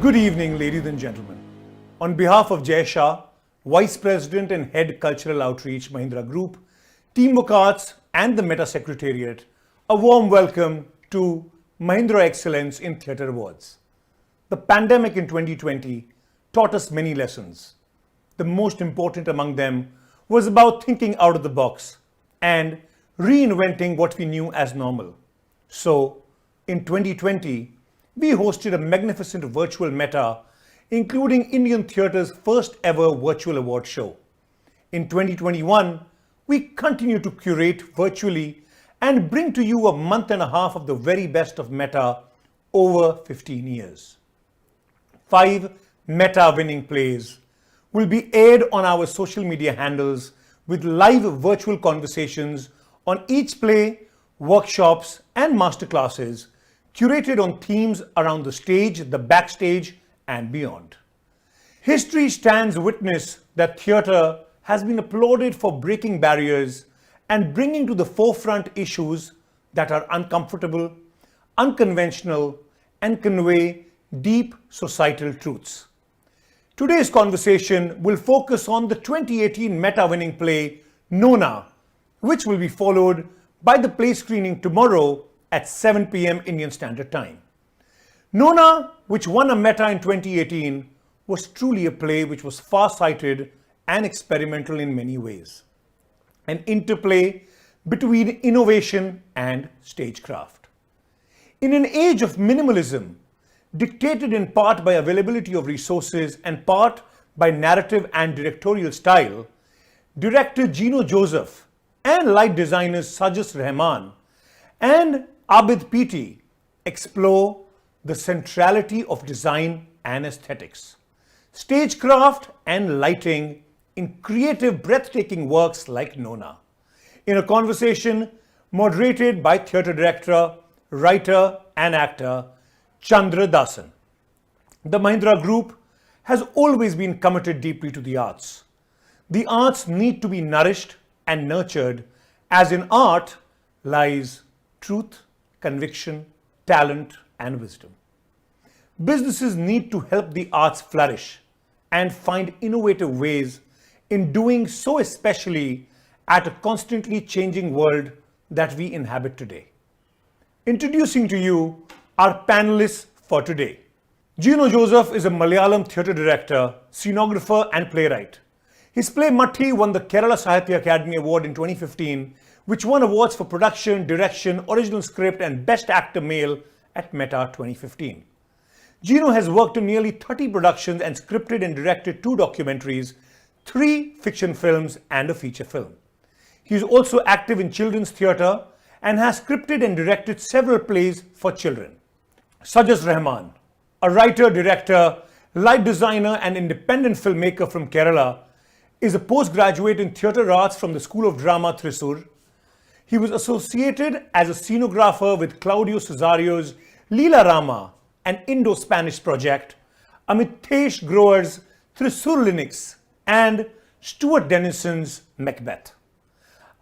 Good evening, ladies and gentlemen. On behalf of Jay Shah, Vice President and Head Cultural Outreach, Mahindra Group, Teamwork Arts and the Meta Secretariat, a warm welcome to Mahindra Excellence in Theatre Awards. The pandemic in 2020 taught us many lessons. The most important among them was about thinking out of the box and reinventing what we knew as normal. So, in 2020, we hosted a magnificent virtual Meta, including Indian theatre's first ever virtual award show. In 2021, we continue to curate virtually and bring to you a month and a half of the very best of Meta over 15 years. 5 Meta winning plays will be aired on our social media handles with live virtual conversations on each play, workshops and masterclasses curated on themes around the stage, the backstage and beyond. History stands witness that theatre has been applauded for breaking barriers and bringing to the forefront issues that are uncomfortable, unconventional and convey deep societal truths. Today's conversation will focus on the 2018 Meta winning play Nona, which will be followed by the play screening tomorrow at 7 p.m. Indian Standard Time. Nona, which won a Meta in 2018, was truly a play which was far-sighted and experimental in many ways. An interplay between innovation and stagecraft. In an age of minimalism, dictated in part by availability of resources and part by narrative and directorial style, director Jino Joseph and light designers Sajas Rahman and Abid explore the centrality of design and aesthetics, stagecraft and lighting in creative, breathtaking works like Nona. In a conversation moderated by theatre director, writer and actor Chandradasan. The Mahindra Group has always been committed deeply to the arts. The arts need to be nourished and nurtured, as in art lies truth, conviction, talent and wisdom. Businesses need to help the arts flourish and find innovative ways in doing so, especially at a constantly changing world that we inhabit today. Introducing to you our panelists for today. Jino Joseph is a Malayalam theatre director, scenographer and playwright. His play Matti won the Kerala Sahitya Academy Award in 2015, which won awards for production, direction, original script and Best Actor Male at Meta 2015. Jino has worked on nearly 30 productions and scripted and directed 2 documentaries, 3 fiction films and a feature film. He is also active in children's theatre and has scripted and directed several plays for children. Sajas Rahman, a writer, director, light designer and independent filmmaker from Kerala, is a postgraduate in theatre arts from the School of Drama, Thrissur. He was associated as a scenographer with Claudio Cesario's Leela Rama, an Indo-Spanish project, Amitesh Grover's Thrissur Linux, and Stuart Denison's Macbeth.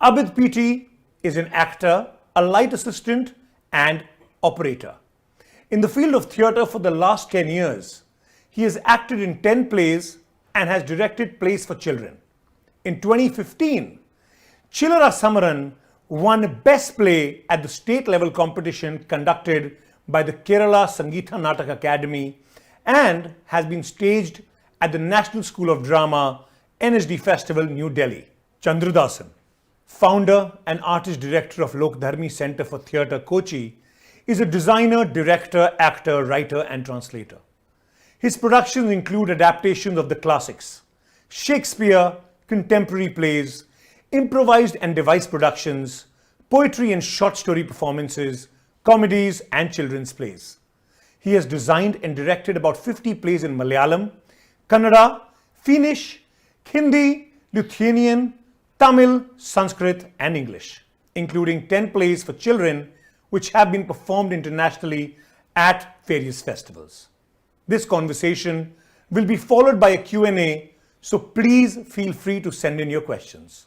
Abid is an actor, a light assistant, and operator. In the field of theatre for the last 10 years, he has acted in 10 plays and has directed plays for children. In 2015, Chillara Samaran won Best Play at the state level competition conducted by the Kerala Sangeetha Natak Academy and has been staged at the National School of Drama NSD Festival, New Delhi. Chandradasan, founder and artist director of Lokdharmi Center for Theatre, Kochi, is a designer, director, actor, writer and translator. His productions include adaptations of the classics, Shakespeare, contemporary plays, improvised and devised productions, poetry and short story performances, comedies and children's plays. He has designed and directed about 50 plays in Malayalam, Kannada, Finnish, Hindi, Lithuanian, Tamil, Sanskrit and English, including 10 plays for children which have been performed internationally at various festivals. This conversation will be followed by a Q&A, so please feel free to send in your questions.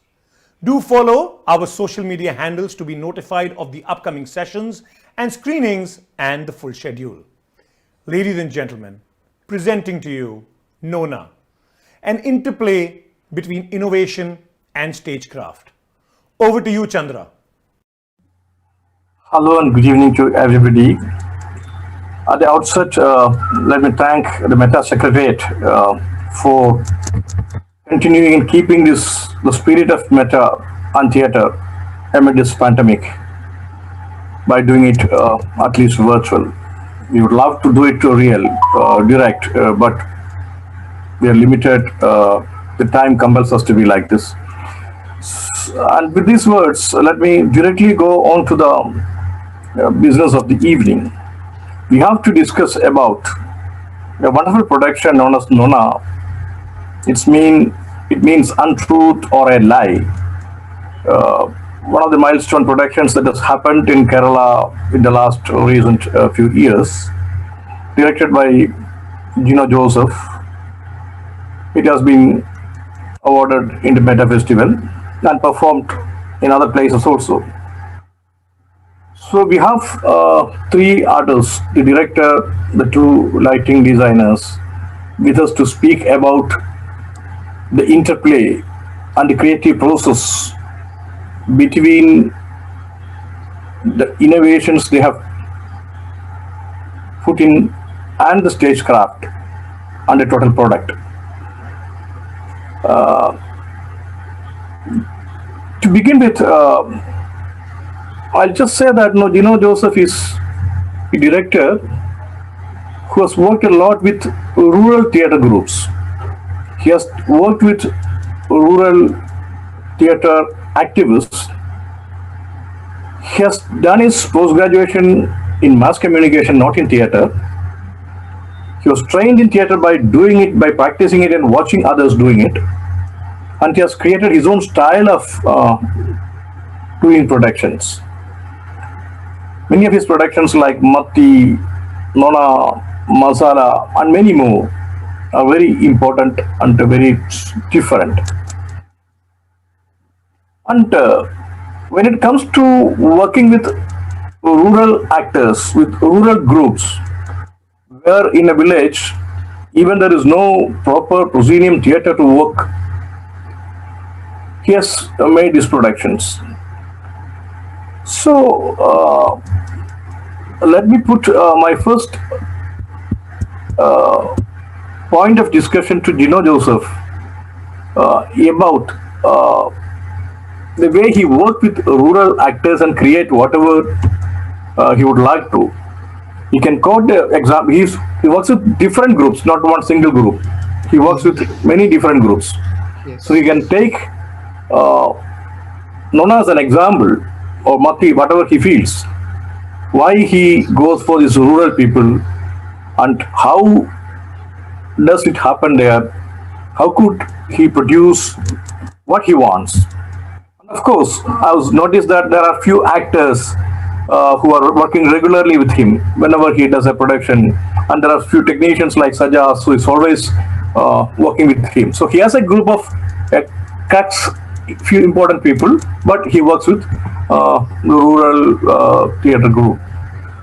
Do follow our social media handles to be notified of the upcoming sessions and screenings and the full schedule. Ladies and gentlemen, presenting to you Nona, an interplay between innovation and stagecraft. Over to you, Chandra. Hello and good evening to everybody. At the outset, let me thank the Meta Secretariat for continuing and keeping the spirit of Meta and theatre amid this pandemic by doing it at least virtual. We would love to do it to real, direct, but we are limited. The time compels us to be like this. And with these words, let me directly go on to the business of the evening. We have to discuss about a wonderful production known as Nona. It means untruth or a lie. One of the milestone productions that has happened in Kerala in the last recent few years, directed by Jino Joseph. It has been awarded in the Meta Festival and performed in other places also. So we have three artists, the director, the two lighting designers, with us to speak about the interplay and the creative process between the innovations they have put in and the stagecraft and the total product. To begin with, I'll just say that Jino Joseph is a director who has worked a lot with rural theatre groups. He has worked with rural theatre activists. He has done his post-graduation in mass communication, not in theatre. He was trained in theatre by doing it, by practicing it and watching others doing it. And he has created his own style of doing productions. Many of his productions like Matti, Nona, Masala and many more are very important and very different. And when it comes to working with rural actors, with rural groups, where in a village, even there is no proper proscenium theatre to work, he has made these productions. So let me put my first point of discussion to Jino Joseph about the way he worked with rural actors and create whatever he would like to. He can quote the example. He works with different groups, not one single group. He works with many different groups. Yes. So you can take Nona as an example, or Mati, whatever he feels, why he goes for these rural people and how does it happen there, how could he produce what he wants. Of course, I was noticed that there are few actors who are working regularly with him whenever he does a production, and there are few technicians like Sajas who is always working with him. So he has a group of cuts, few important people, but he works with the rural theatre group.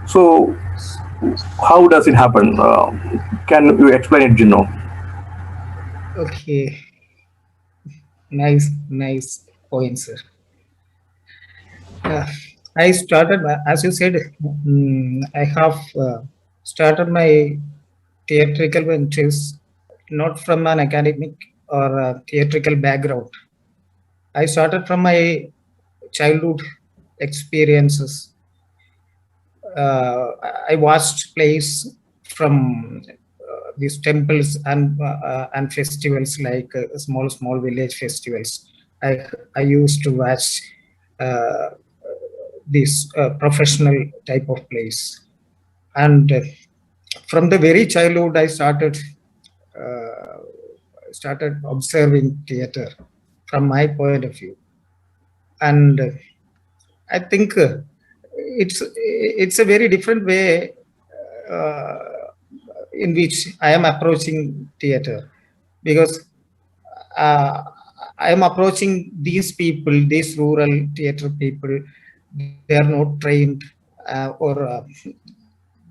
So how does it happen? Can you explain it, Jino? Okay. Nice point, sir. I started, as you said, I have started my theatrical ventures not from an academic or a theatrical background. I started from my childhood experiences. I watched plays from these temples and festivals like small village festivals. I used to watch these professional type of plays, and from the very childhood I started observing theater from my point of view, and I think it's a very different way in which I am approaching theater, because I am approaching these people, these rural theater people. They are not trained or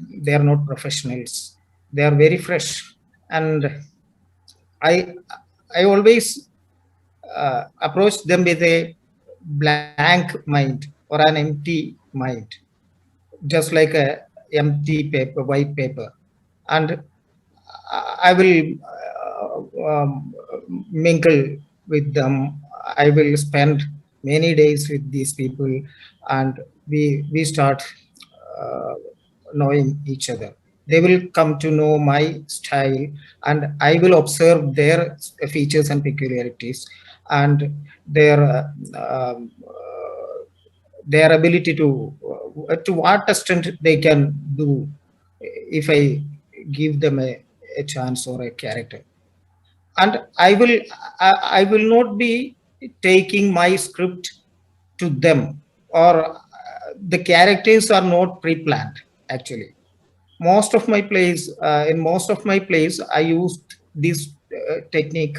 they are not professionals. They are very fresh. and I I always approach them with a blank mind or an empty mind, just like a empty paper, white paper, and I will mingle with them. I will spend many days with these people, and we start uh, knowing each other. They will come to know my style, and I will observe their features and peculiarities, and their their ability to what extent they can do if I give them a chance or a character. And I will not be taking my script to them, or the characters are not pre-planned actually. Most of my plays, in most of my plays, I used this technique,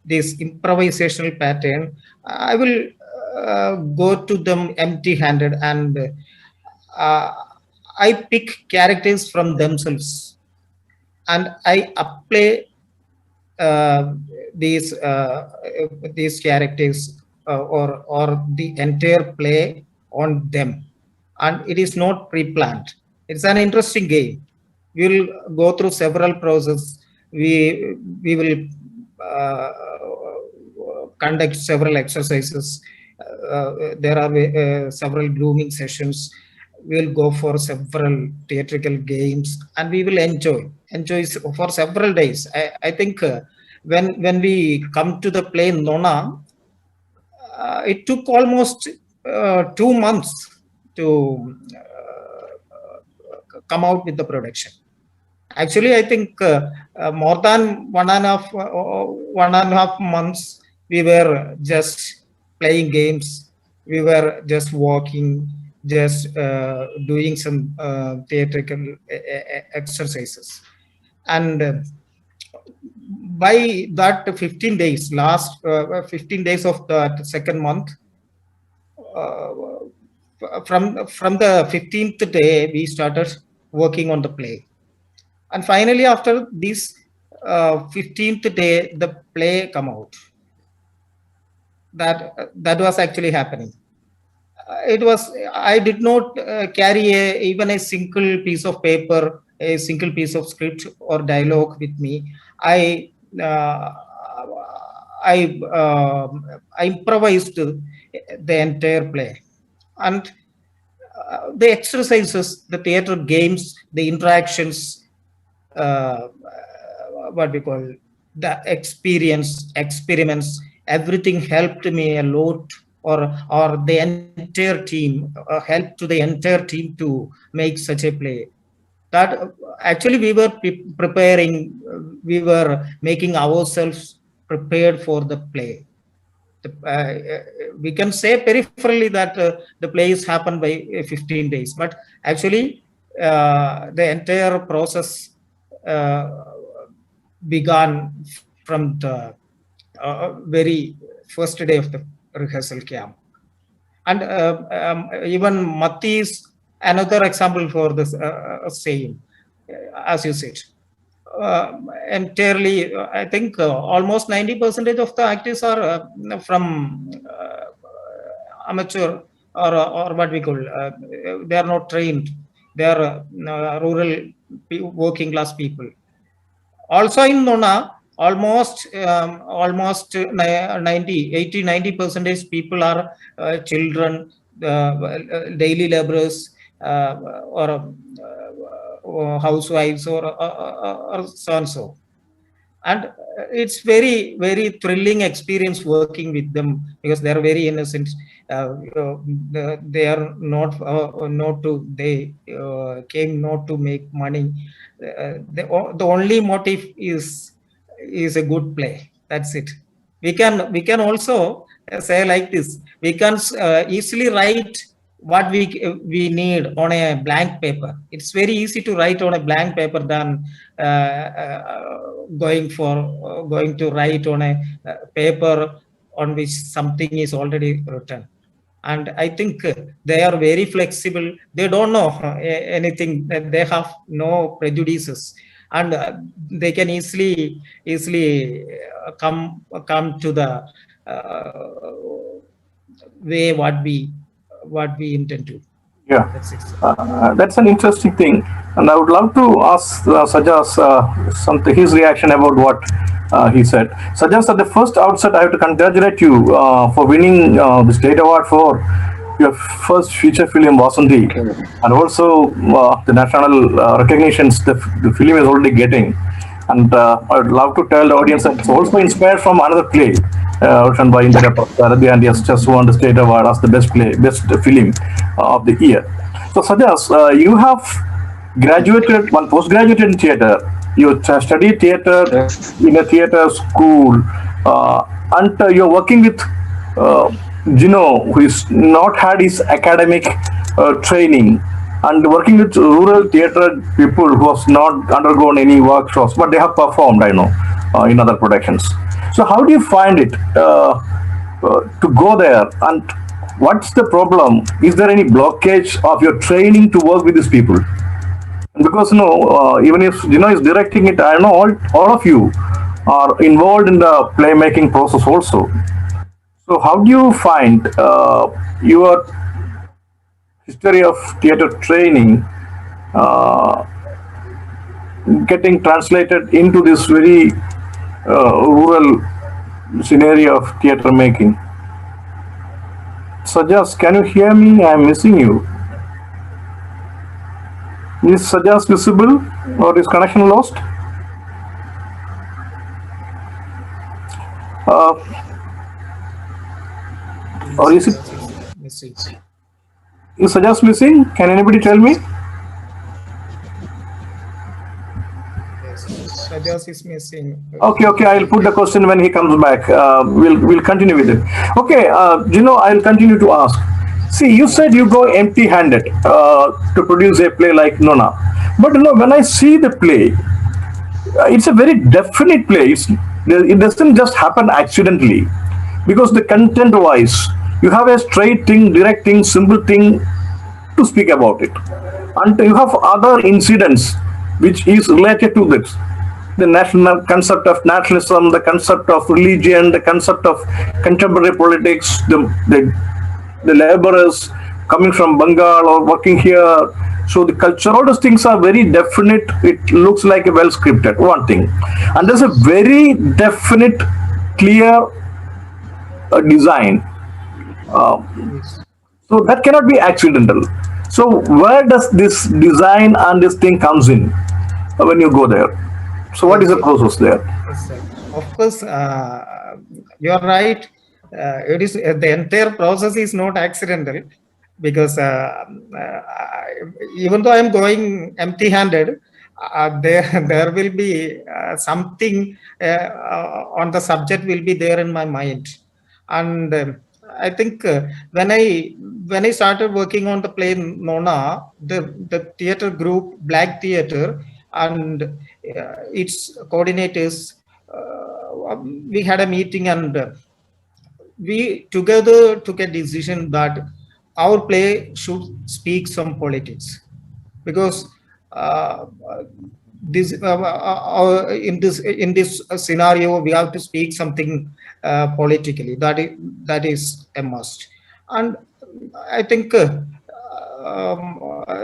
this improvisational pattern. I will go to them empty-handed, and uh, I pick characters from themselves, and I apply uh, these uh, these characters or the entire play on them, and it is not pre-planned. It's an interesting game. We'll go through several processes. We will uh, conduct several exercises. There are several grooming sessions. We'll go for several theatrical games, and we will enjoy for several days. I think when we come to the play Nona, it took almost 2 months to come out with the production. Actually, I think more than 1.5 months we were just playing games. We were just walking, just doing some theatrical exercises, and by that 15 days, last 15 days of the second month, uh, from the 15th day, we started working on the play. And finally, after this 15th day, the play come out. That was actually happening. It was, I did not carry even a single piece of paper, a single piece of script or dialogue with me. I uh, I improvised the entire play, and the exercises, the theater games, the interactions, what we call the experiments, everything helped me a lot, or the entire team helped to the entire team to make such a play. That actually we were preparing, we were making ourselves prepared for the play. We can say peripherally that the plays happen by 15 days, but actually the entire process uh, began from the very first day of the rehearsal camp. And even Mati is another example for this same, as you said. Entirely, I think almost 90% of the actors are from amateur, or what we call, they are not trained. They are rural working class people. Also in Nona, almost 90 percentage people are children, daily laborers, or housewives, or so and so. And it's very thrilling experience working with them, because they are very innocent. They are not to, they came not to make money. The only motive is a good play. That's it. We can also say like this: we can easily write what we need on a blank paper. It's very easy to write on a blank paper than going to write on a paper on which something is already written. And I think they are very flexible. They don't know anything. They have no prejudices, and they can easily come to the way what we intend to. Yeah, That's it. that's an interesting thing, and I would love to ask Sajas something, his reaction about what he said. Sajas, at the first outset, I have to congratulate you for winning the state award for your first feature film, Vasanthi, and also the national recognitions the film is already getting. And I would love to tell the audience that it's also inspired from another play, written by Interplay, and he has just won the state award as the best film of the year. So, Sajas, you have graduated, one postgraduate in theatre. You studied theatre in a theatre school, and you're working with Jino, who is not had his academic training, and working with rural theatre people who have not undergone any workshops, but they have performed, I know, in other productions. So how do you find it to go there, and what's the problem? Is there any blockage of your training to work with these people? Because even if is directing it, I know all of you are involved in the playmaking process also. So how do you find your history of theatre training getting translated into this very rural scenario of theatre making? Sajas, can you hear me? I am missing you. Is Sajas visible or is connection lost? Or is it? Is Sajas missing? Can anybody tell me? Sajas is missing. Okay, I'll put the question when he comes back. We'll continue with it. Okay, I'll continue to ask. See, you said you go empty-handed to produce a play like Nona, but when I see the play, it's a very definite play. It doesn't just happen accidentally, because the content-wise, you have a straight thing, direct thing, simple thing to speak about it, and you have other incidents which is related to this. The national concept of nationalism, the concept of religion, the concept of contemporary politics, the laborers coming from Bengal or working here. So the culture, all those things are very definite. It looks like a well scripted, one thing. And there's a very definite, clear design. So that cannot be accidental. So where does this design and this thing comes in when you go there? So what is the process there? Of course, you're right. It is the entire process is not accidental, because even though I'm going empty-handed, there will be something on the subject will be there in my mind. And I think when I started working on the play Nona, the theatre group Black Theatre and its coordinators, we had a meeting, and we together took a decision that our play should speak some politics, because in this scenario we have to speak something politically. That is a must. And I think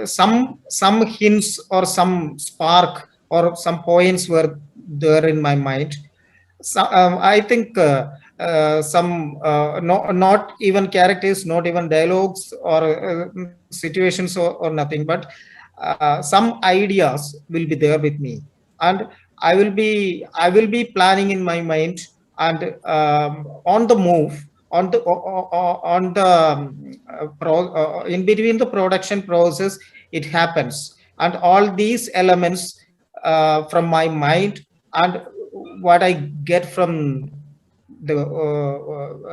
some hints or some spark or some points were there in my mind. So, I think not even characters, not even dialogues or situations or nothing, but some ideas will be there with me, and I will be planning in my mind, and on the move, in between the production process, it happens, and all these elements from my mind and what I get from the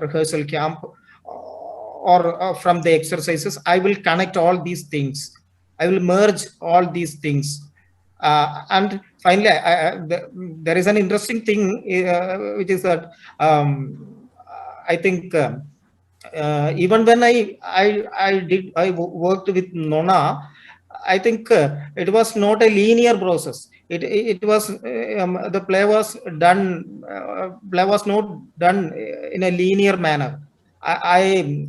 rehearsal camp or from the exercises, I will connect all these things. I will merge all these things. And finally, there is an interesting thing, which is that I think even when I worked with Nona, I think it was not a linear process. It was the play was done. Play was not done in a linear manner. I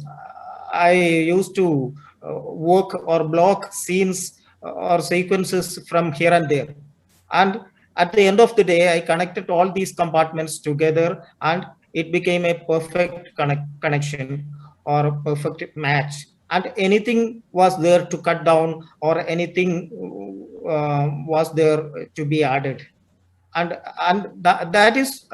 I used to work or block scenes or sequences from here and there, and at the end of the day, I connected all these compartments together, and it became a perfect connection or a perfect match. And anything was there to cut down, or anything was there to be added. And that is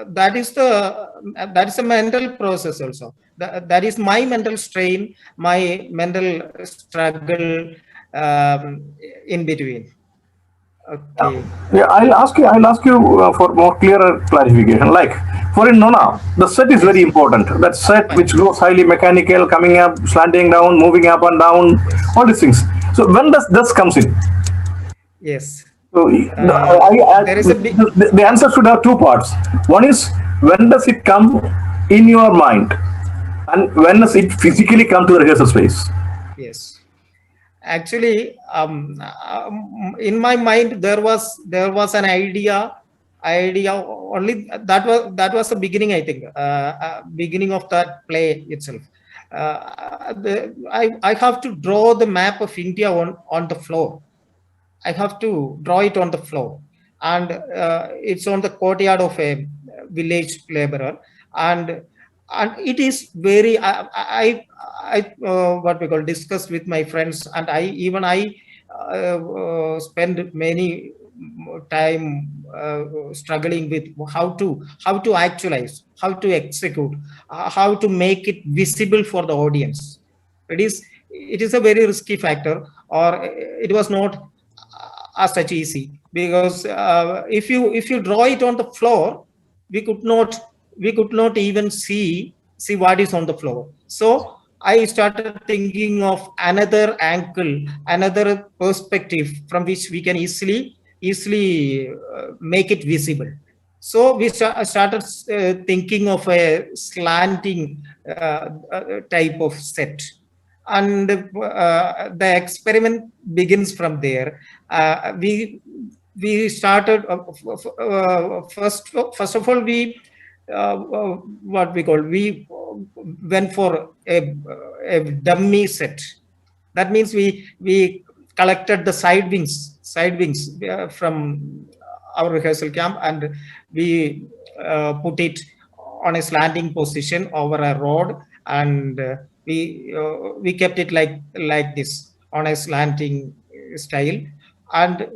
a mental process also. That is my mental strain, my mental struggle in between. Okay. Yeah, I'll ask you for more clearer clarification. Like for in Nona, the set is very Yes. important. That set Fine. which goes highly mechanical, coming up, slanting down, moving up and down, all these things. So when does this comes in? Yes. So There is a big, the answer should have two parts. One is when does it come in your mind, and when does it physically come to the rehearsal space? yes. Actually, in my mind there was an idea only. That was the beginning, I think, beginning of that play itself. I have to draw the map of India on the floor. I have to draw it on the floor, and it's on the courtyard of a village laborer, and it is very. What we call discussed with my friends, and I spend many time struggling with how to actualize, how to execute, how to make it visible for the audience. It is a very risky factor, or it was not as such easy, because if you draw it on the floor, we could not even see what is on the floor. So I started thinking of another angle, another perspective from which we can easily make it visible. So we started thinking of a slanting type of set, and the experiment begins from there. We started first of all, we what we call we went for a dummy set. That means we collected the side wings from our rehearsal camp, and we put it on a slanting position over a rod, and we kept it like this on a slanting style, and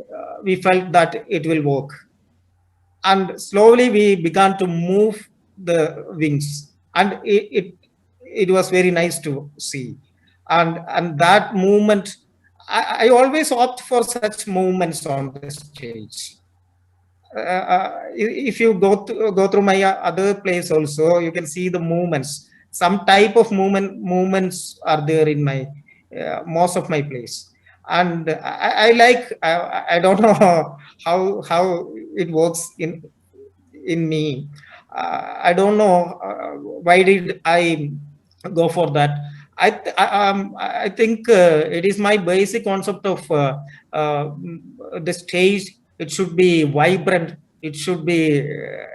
we felt that it will work. And slowly we began to move the wings, and it was very nice to see. And that movement, I always opt for such movements on the stage. If you go through my other plays also, you can see the movements. Some type of movements are there in my most of my plays, and I like. I don't know how it works in me. I don't know why did I go for that. I think it is my basic concept of uh, the stage. It should be vibrant. It should be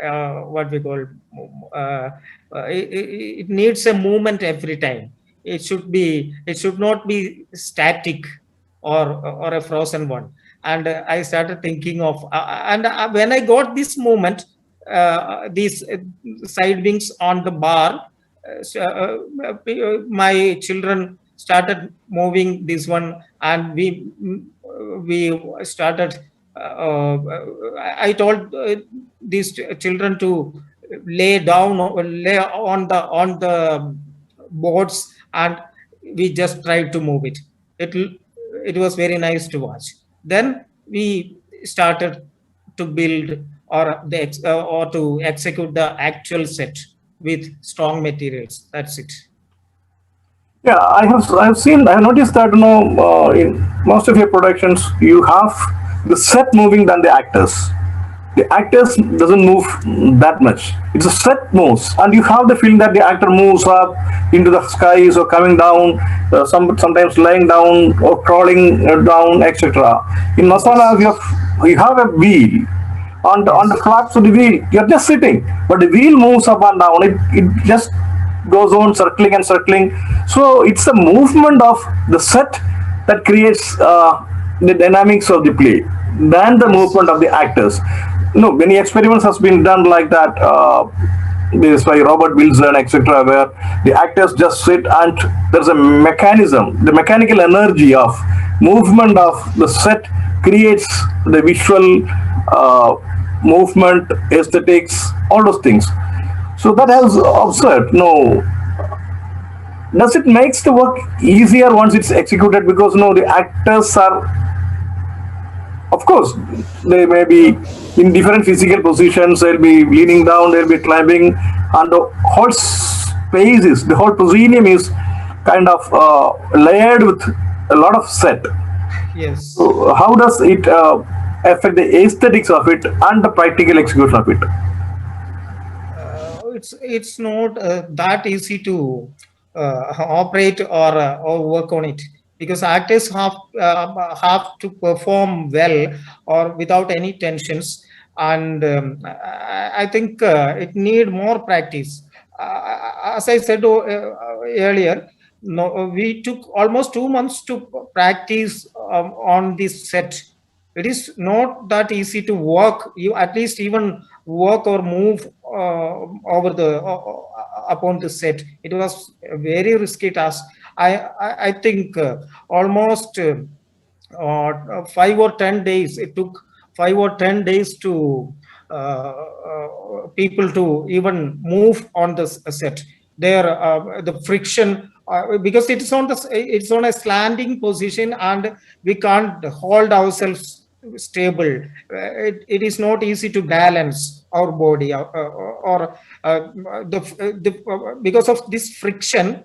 what we call. It needs a movement every time. It should be. It should not be static or a frozen one. And I started thinking of, and when I got this movement, these side wings on the bar, my children started moving this one, and we started. I told these children to lay on the boards, and we just tried to move it. It was very nice to watch. Then we started to build or to execute the actual set with strong materials. That's it. Yeah, I have noticed that in most of your productions you have the set moving than the actors. The actors doesn't move that much. It's a set moves, and you have the feeling that the actor moves up into the skies or coming down, sometimes lying down or crawling down, etc. In Masala, you have a wheel. On the Yes. flaps of the wheel, you're just sitting, but the wheel moves up and down. It just goes on circling and circling. So it's a movement of the set that creates the dynamics of the play than the Yes. movement of the actors. No, many experiments has been done like that. This by Robert Wilson, etc., where the actors just sit and there's a mechanism, the mechanical energy of movement of the set creates the visual movement, aesthetics, all those things. So that Yes. has observed. No, does it makes the work easier once it's executed? Because no, the actors are, of course, they may be in different physical positions. They'll be leaning down, they'll be climbing, and the whole space is, the whole proscenium is kind of layered with a lot of set. Yes. So how does it affect the aesthetics of it and the practical execution of it? It's not that easy to operate or work on it, because actors have to perform well or without any tensions, and I think it need more practice. As I said earlier, no, we took almost 2 months to practice on this set. It is not that easy to work, you at least even work or move over the upon the set. It was a very risky task. I think almost 5 or 10 days. It took 5 or 10 days to people to even move on the set. There, the friction, because it's on a slanting position, and we can't hold ourselves stable. It is not easy to balance our body, or because of this friction.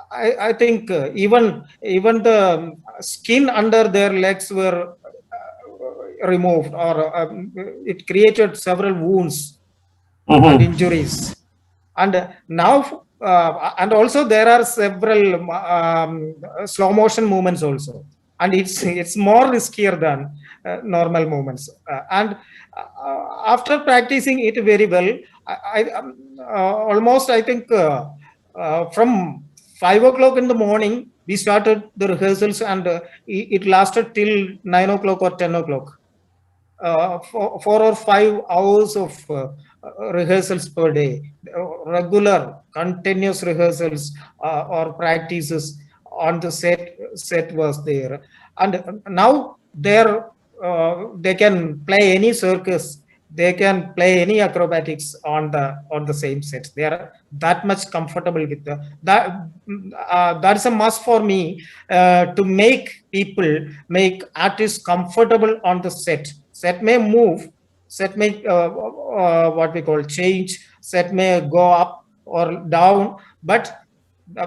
I think even the skin under their legs were removed, or it created several wounds and Mm-hmm. injuries. And now, and also there are several slow motion movements also, and it's more riskier than normal movements. And after practicing it very well, almost I think from 5 o'clock in the morning we started the rehearsals, and it lasted till 9 o'clock or 10 o'clock. 4 or 5 hours of rehearsals per day, regular continuous rehearsals or practices on the set was there. And now they can play any circus, they can play any acrobatics on the same set. They are that much comfortable with that's a must for me, to make artists comfortable on the set. Set may move, set may what we call change, set may go up or down, but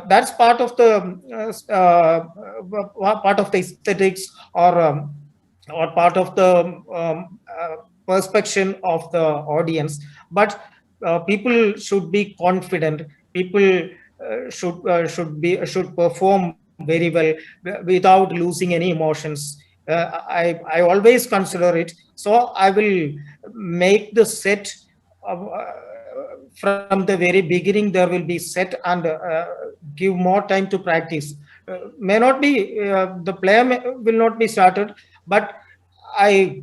that's part of the aesthetics, or part of the perspection of the audience. But people should be confident. People should perform very well without losing any emotions. I always consider it. So I will make the set from the very beginning. There will be set, and give more time to practice. May not be the play will not be started, but I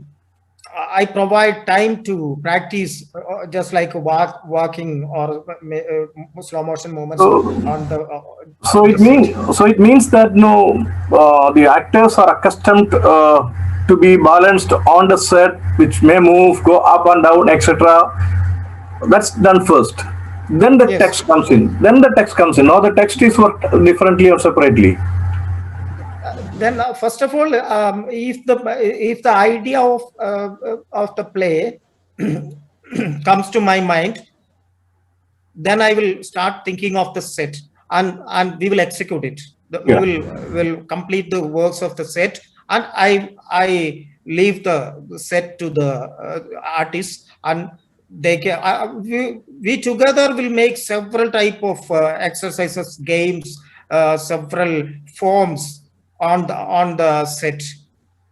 I provide time to practice, just like walking or slow motion movements So, on the set. so it means that no, the actors are accustomed to be balanced on the set, which may move, go up and down, etc. That's done first. Then the Yes. text comes in. Then the text comes in. Or the text is worked differently or separately. Then first of all, if the idea of the play comes to my mind, then I will start thinking of the set, and we will execute it. We Yeah. will complete the works of the set, and I leave the set to the artists, and they can we together will make several type of exercises, games, several forms on the set,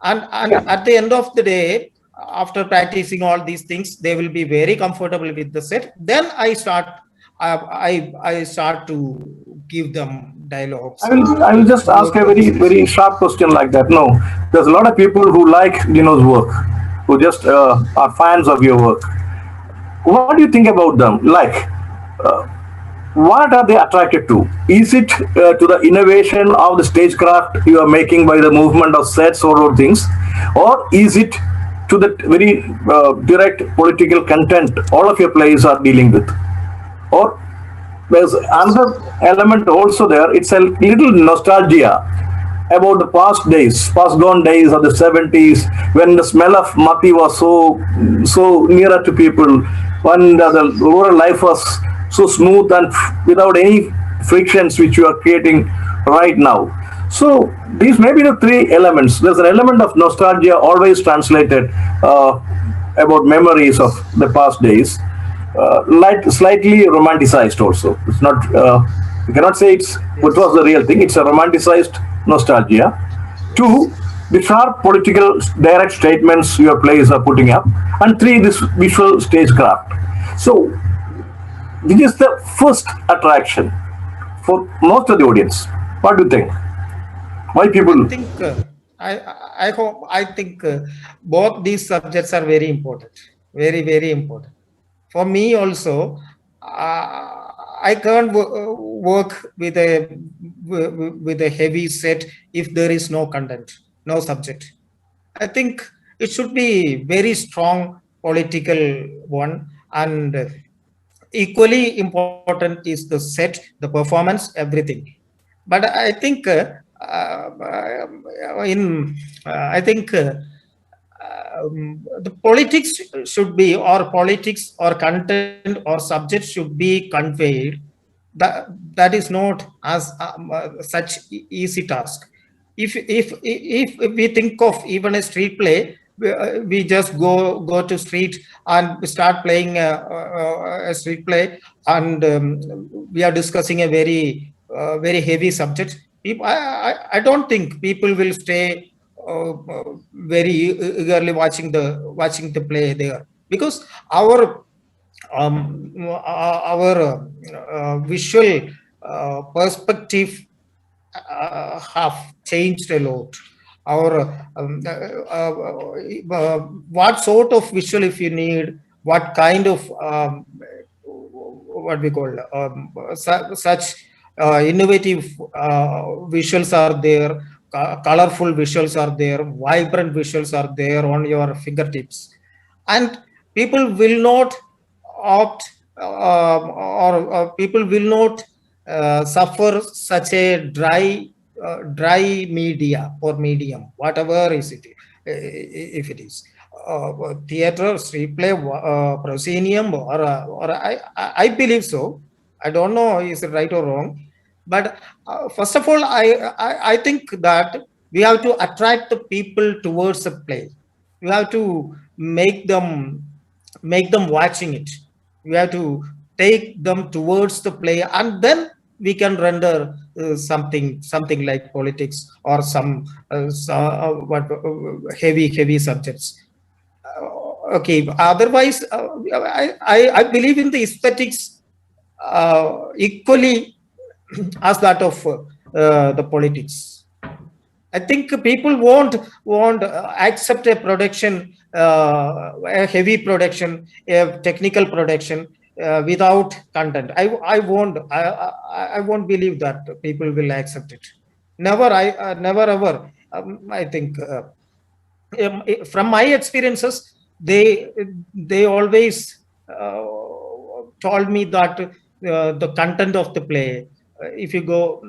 and at the end of the day, after practicing all these things, they will be very comfortable with the set. Then I start to give them dialogues. I will just ask a very sharp question like that. No, there's a lot of people who like Dino's work, who just are fans of your work. What do you think about them? Like, uh, what are they attracted to? Is it to the innovation of the stagecraft you are making by the movement of sets or things, or is it to the very direct political content all of your plays are dealing with? Or there's another element also there. It's a little nostalgia about the past days, past gone days of the 70s, when the smell of mati was so nearer to people, when the rural life was so smooth and without any frictions which you are creating right now. So these may be the three elements. There's an element of nostalgia always translated about memories of the past days, slightly romanticized also. It's not, you cannot say it's what was the real thing. It's a romanticized nostalgia. Two, the sharp political direct statements your plays are putting up. And three, this visual stagecraft. So this is the first attraction for most of the audience. What do you think? Why people? I think I think both these subjects are very important, very important. For me also, I can't work with a heavy set if there is no content, no subject. I think it should be very strong political one, and equally important is the set, the performance, everything. But I think the politics should be, or politics or content or subject should be conveyed. That is not as such easy task. If we think of even a street play, we just go to street and start playing a street play, and we are discussing a very heavy subject. I don't think people will stay very eagerly watching the play there, because our visual perspective have changed a lot. Our what sort of visual, if you need, what kind of what we call such innovative visuals are there, colorful visuals are there, vibrant visuals are there on your fingertips, and people will not opt or people will not suffer such a dry media or medium, whatever is it, if it is theater, street play, proscenium, or I believe so. I don't know is it right or wrong, but first of all, I think that we have to attract the people towards a play. We have to make them watching it. We have to take them towards the play, and then we can render something like politics or some heavy subjects. Okay, otherwise I believe in the aesthetics equally as that of the politics. I think people won't accept a production, a heavy production, a technical production without content. I won't believe that people will accept it. Never, never ever. I think from my experiences, they always told me that the content of the play. If you go,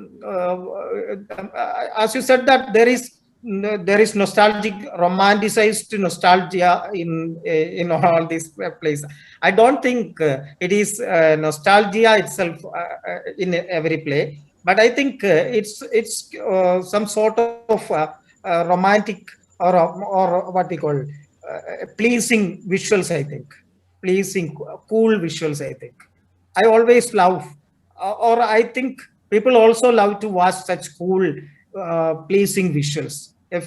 as you said, that there is nostalgic, romanticized nostalgia in all these plays. I don't think it is nostalgia itself in every play, but I think it's some sort of romantic or what we call pleasing visuals, I think. Pleasing, cool visuals, I think. I always love, or I think people also love to watch such cool, pleasing visuals. If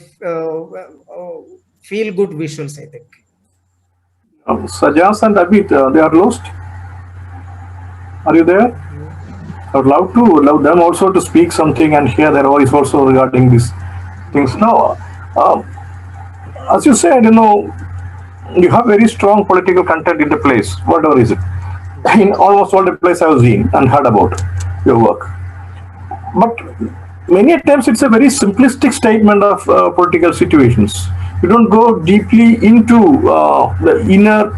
feel good visuals, I think. Sajas and Abid, they are lost. Are you there? I would love them also to speak something and hear their voice also regarding these things. Now, as you said, you have very strong political content in the place, whatever is it. In almost all the places I've seen and heard about your work. But many times it's a very simplistic statement of political situations. You don't go deeply into the inner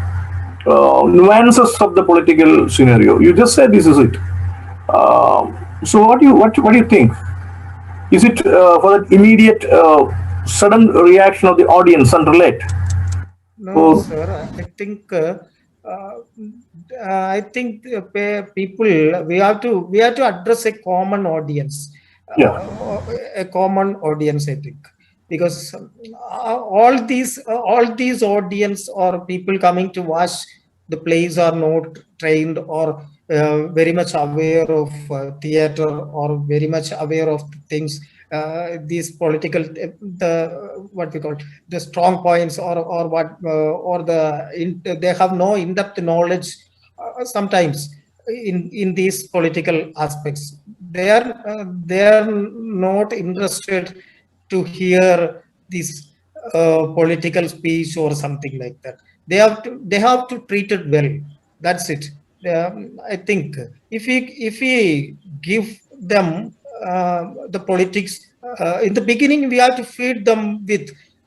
nuances of the political scenario. You just say this is it. So what do you think? Is it for that immediate sudden reaction of the audience and relate? No, sir. I think people, we have to address a common audience. Yeah. A common audience, I think, because all these audience or people coming to watch the plays are not trained or very much aware of theater or very much aware of things. These political, what we call the strong points or what or they have no in-depth knowledge sometimes in these political aspects. They are not interested to hear this political speech or something like that. They have to treat it well. That's it. I think if we give them the politics in the beginning, we have to feed them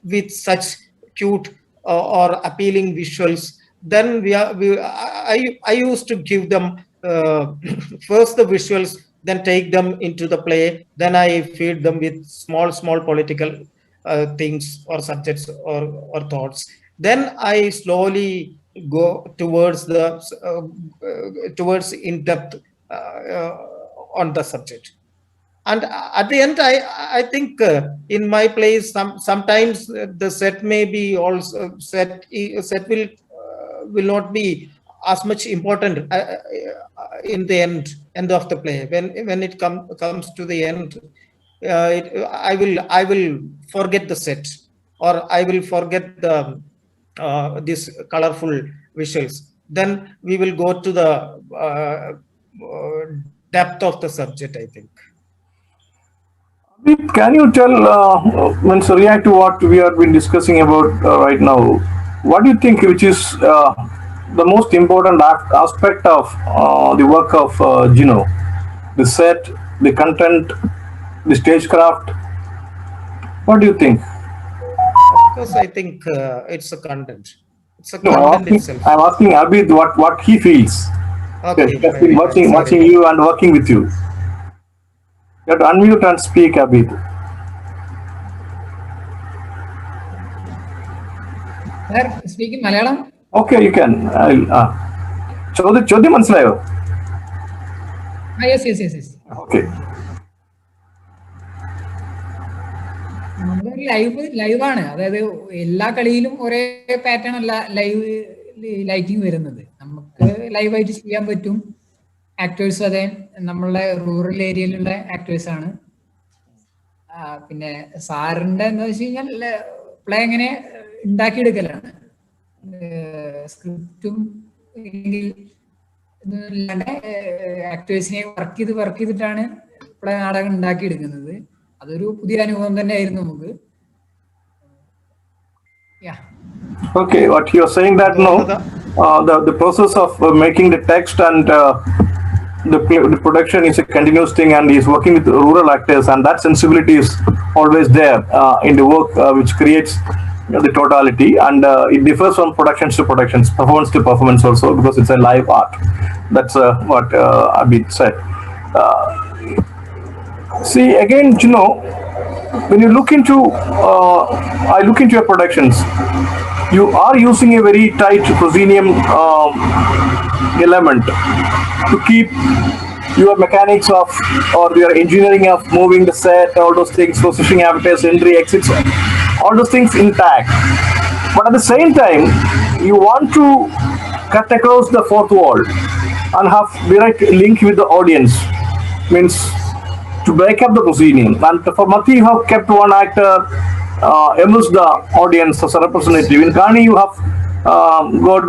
with such cute or appealing visuals. Then I used to give them first the visuals, then take them into the play. Then I feed them with small political things or subjects or thoughts. Then I slowly go towards in depth on the subject. And at the end, I think in my plays, sometimes the set may be also set will not be as much important in the end of the play. When it comes to the end, I will forget the set, or I will forget the these colorful visuals. Then we will go to the depth of the subject, I think. Can you tell, react to what we have been discussing about right now? What do you think, which is the most important aspect of the work of Jino? The set, the content, the stagecraft? What do you think? Of course, I think it's a content. It's a content itself. I'm asking Abid what he feels. Okay, he has been watching you and working with you. You have to unmute and speak, Abid. Sir, speaking Malayalam? Okay, you can. ചോദ്യം മനസ്സിലായോ? Yes. Okay. ലൈവാണ്, അതായത് എല്ലാ കളിയിലും ഒരേ pattern അല്ല lighting വരുന്നത്. നമുക്ക് ലൈവായിട്ട് ചെയ്യാൻ പറ്റും. ആക്ടേഴ്സ് അതെ നമ്മളുടെ റൂറൽ ഏരിയയിലുള്ള ആക്ടേഴ്സ് ആണ്. പിന്നെ സാറിന്റെ എന്താ വെച്ച് കഴിഞ്ഞാൽ പ്ലേ എങ്ങനെ ഉണ്ടാക്കിയെടുക്കലാണ്. സ്ക്രിപ്റ്റും ഇല്ലാണ്ട് ആക്ടേഴ്സിനെ വർക്ക് ചെയ്തിട്ടാണ് പ്ലേ നാടകം ഉണ്ടാക്കിയെടുക്കുന്നത്. അതൊരു പുതിയ അനുഭവം തന്നെയായിരുന്നു നമുക്ക്. Okay, what you're saying that the process of making the text and the production is a continuous thing, and he's working with rural actors, and that sensibility is always there in the work which creates the totality, and it differs from productions to productions, performance to performance also, because it's a live art. That's what Abid said. See, again, when you look into I look into your productions, you are using a very tight proscenium element to keep your mechanics of, or your engineering of moving the set, all those things, positioning actors, entry, exits, all those things intact. But at the same time, you want to cut across the fourth wall and have direct link with the audience. Means to break up the proscenium. And for Mati, you have kept one actor amidst the audience as a representative. In Kani, you have got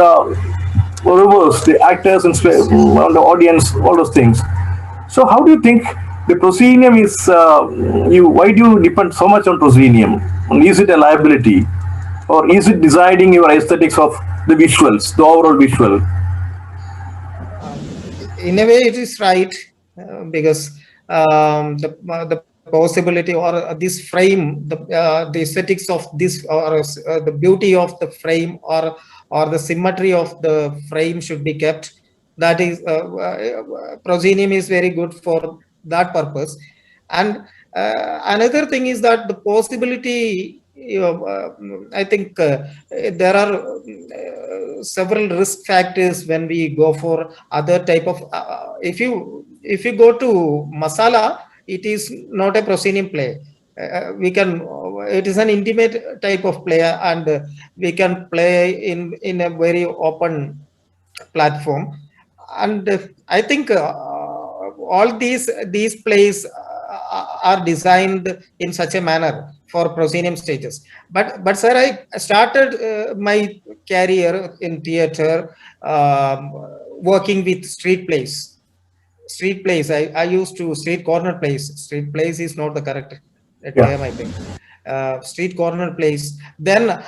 reverse the actors and the audience, all those things. So, how do you think the proscenium is? Why do you depend so much on proscenium? And is it a liability, or is it deciding your aesthetics of the visuals, the overall visual? In a way, it is right, because the possibility or this frame, the aesthetics of this, or the beauty of the frame, or the symmetry of the frame should be kept. That is, proscenium is very good for that purpose. And another thing is that the possibility, I think there are several risk factors when we go for other type of, if you go to masala, it is not a proscenium play. It is an intimate type of play, and we can play in a very open platform. And I think all these plays are designed in such a manner for proscenium stages. But sir, I started my career in theater working with street plays. I used to street corner plays. Street plays is not the correct term, I think. Street corner plays. Then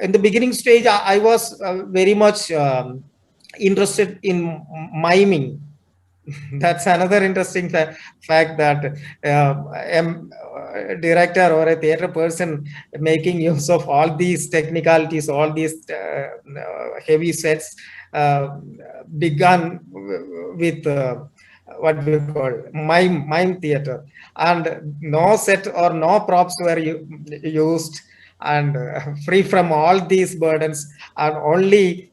in the beginning stage, I was very much interested in miming. That's another interesting fact, that a director or a theater person making use of all these technicalities, all these heavy sets, began with what we call mime theater, and no set or no props were used, and free from all these burdens, and only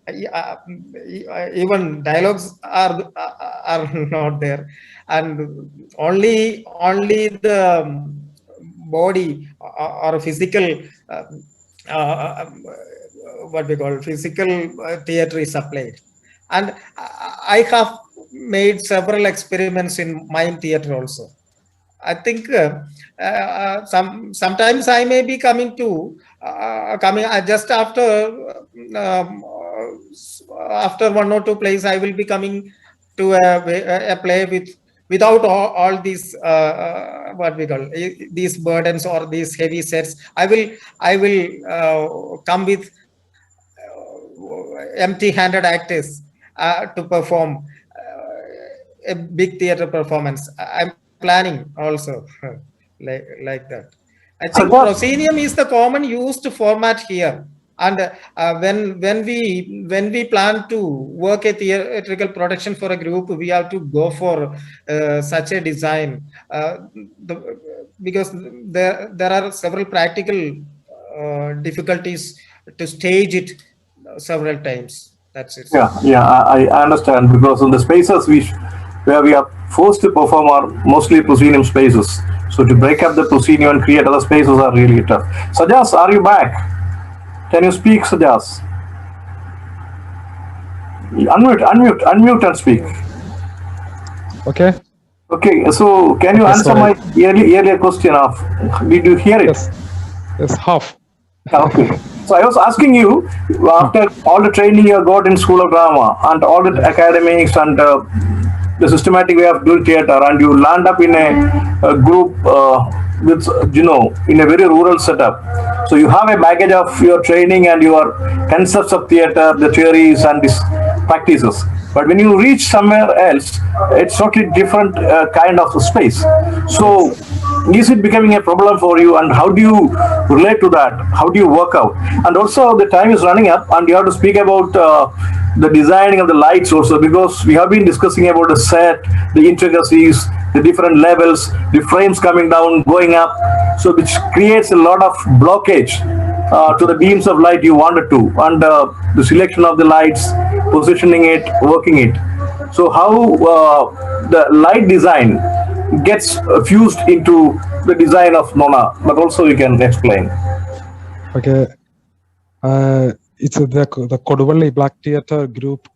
even dialogues are not there, and only the body or physical what we call physical theater is applied. And I have made several experiments in mime theater also. I think sometimes I may be coming just after one or two plays, I will be coming to a play without all these what we call these burdens or these heavy sets. I will come with empty-handed actors to perform a big theater performance. I'm planning also like that. I think proscenium is the common used format here, and when we plan to work a theatrical production for a group, we have to go for such a design, because there are several practical difficulties to stage it several times. That's it. I understand, because in the spaces where we are forced to perform are mostly proscenium spaces. So to break up the proscenium and create other spaces are really tough. Sajas, are you back? Can you speak, Sajas? Unmute and speak. Okay. Okay, so can you answer my earlier question of, did you hear it? Yes, half. Okay. So I was asking you, after all the training you got in School of Drama and all the academics and the systematic way of doing theater, and you land up in a group with Jino in a very rural setup. So you have a baggage of your training and your concepts of theater, the theories and these practices. But when you reach somewhere else, it's totally different kind of space. So is it becoming a problem for you, and how do you relate to that? How do you work out? And also the time is running up, and you have to speak about the designing of the lights also, because we have been discussing about the set, the intricacies, the different levels, the frames coming down, going up, so which creates a lot of blockage to the beams of light you wanted to, and the selection of the lights, positioning it, working it. So how the light design gets fused into the design of Nona, but also you can explain. Okay. It's the Koduvalli Black Theatre group.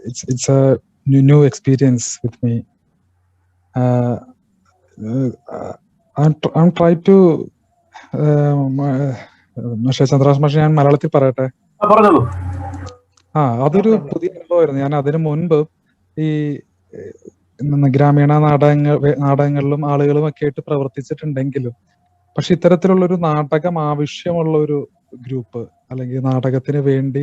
It's a new experience with me. I'm trying to Chandra's മാഷ് ഞാൻ മലയാളത്തിൽ പറയട്ടെ. പറഞ്ഞോളൂ. അതൊരു പുതിയ അനുഭവമായിരുന്നു. ഞാൻ അതിനു മുൻപ് ഈ ഗ്രാമീണ നാടകങ്ങളിലും ആളുകളും ഒക്കെ ആയിട്ട് പ്രവർത്തിച്ചിട്ടുണ്ടെങ്കിലും പക്ഷെ ഇത്തരത്തിലുള്ളൊരു നാടകം ആവശ്യമുള്ള ഒരു ഗ്രൂപ്പ് അല്ലെങ്കിൽ നാടകത്തിന് വേണ്ടി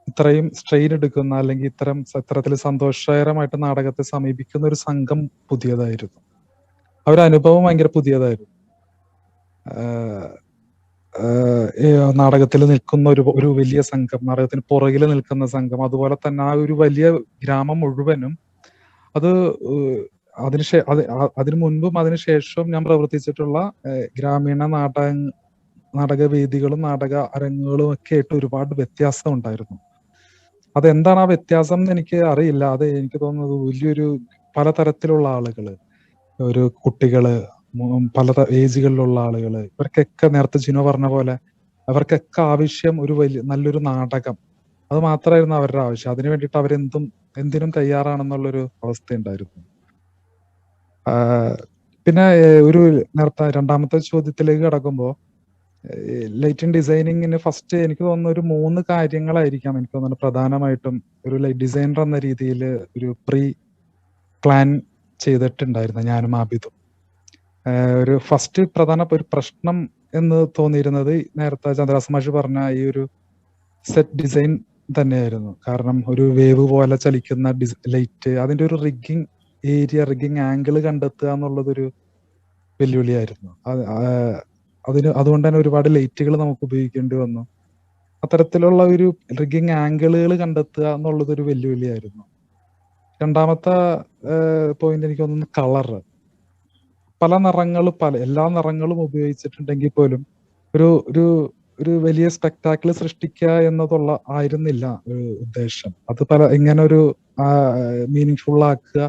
ഇത്രയും സ്ട്രെയിൻ എടുക്കുന്ന അല്ലെങ്കിൽ ഇത്തരത്തിൽ സന്തോഷകരമായിട്ട് നാടകത്തെ സമീപിക്കുന്ന ഒരു സംഘം പുതിയതായിരുന്നു. ആ ഒരു അനുഭവം ഭയങ്കര പുതിയതായിരുന്നു. നാടകത്തിൽ നിൽക്കുന്ന ഒരു വലിയ സംഘം, നാടകത്തിന് പുറകിൽ നിൽക്കുന്ന സംഘം, അതുപോലെ തന്നെ ആ ഒരു വലിയ ഗ്രാമം മുഴുവനും അത് അതിനു മുൻപും അതിനുശേഷവും ഞാൻ പ്രവർത്തിച്ചിട്ടുള്ള ഗ്രാമീണ നാടകവേദികളും നാടക അരങ്ങുകളും ഒക്കെ ആയിട്ട് ഒരുപാട് വ്യത്യാസം ഉണ്ടായിരുന്നു. അതെന്താണ് ആ വ്യത്യാസം എന്ന് എനിക്ക് അറിയില്ല. അത് എനിക്ക് തോന്നുന്നത് വലിയൊരു പലതരത്തിലുള്ള ആളുകള്, ഒരു കുട്ടികള്, പല ഏജുകളിലുള്ള ആളുകള്, ഇവർക്കൊക്കെ നേരത്തെ ജിനോ പറഞ്ഞ പോലെ അവർക്കൊക്കെ ആവശ്യം ഒരു നല്ലൊരു നാടകം. അത് മാത്രമായിരുന്നു അവരുടെ ആവശ്യം. അതിനു വേണ്ടിയിട്ട് എന്തിനും തയ്യാറാണെന്നുള്ളൊരു അവസ്ഥ ഉണ്ടായിരുന്നു. പിന്നെ ഒരു നേരത്തെ രണ്ടാമത്തെ ചോദ്യത്തിലേക്ക് കടക്കുമ്പോൾ ലൈറ്റിംഗ് ഡിസൈനിങ്ങിന് ഫസ്റ്റ് എനിക്ക് തോന്നുന്നു ഒരു 3 കാര്യങ്ങളായിരിക്കാം എനിക്ക് തോന്നുന്നു പ്രധാനമായിട്ടും ഒരു ലൈറ്റ് ഡിസൈനർ എന്ന രീതിയിൽ ഒരു പ്ലാൻ ചെയ്തിട്ടുണ്ടായിരുന്നു ഞാനും ആബിദും. ഒരു ഫസ്റ്റ് പ്രധാന ഒരു പ്രശ്നം എന്ന് തോന്നിയിരുന്നത് നേരത്തെ ചന്ദ്രാസ് മാഷ് പറഞ്ഞ ഈ ഒരു സെറ്റ് ഡിസൈൻ തന്നെയായിരുന്നു. കാരണം ഒരു വേവ് പോലെ ചലിക്കുന്ന ലൈറ്റ്, അതിന്റെ ഒരു റിഗ്ഗിങ് ആംഗിൾ കണ്ടെത്തുക എന്നുള്ളതൊരു വെല്ലുവിളിയായിരുന്നു. അതുകൊണ്ട് തന്നെ ഒരുപാട് ലൈറ്റുകൾ നമുക്ക് ഉപയോഗിക്കേണ്ടി വന്നു. അത്തരത്തിലുള്ള ഒരു റിഗ്ഗിങ് ആംഗിളുകൾ കണ്ടെത്തുക എന്നുള്ളതൊരു വെല്ലുവിളിയായിരുന്നു. രണ്ടാമത്തെ പോയിന്റ് എനിക്ക് തോന്നുന്നു കളറ്. പല നിറങ്ങളും എല്ലാ നിറങ്ങളും ഉപയോഗിച്ചിട്ടുണ്ടെങ്കിൽ പോലും ഒരു വലിയ സ്പെക്ടാക്കിൾ സൃഷ്ടിക്കുക ആയിരുന്നില്ല ഉദ്ദേശം. അത് ഇങ്ങനെ ഒരു മീനിങ് ഫുൾ ആക്കുക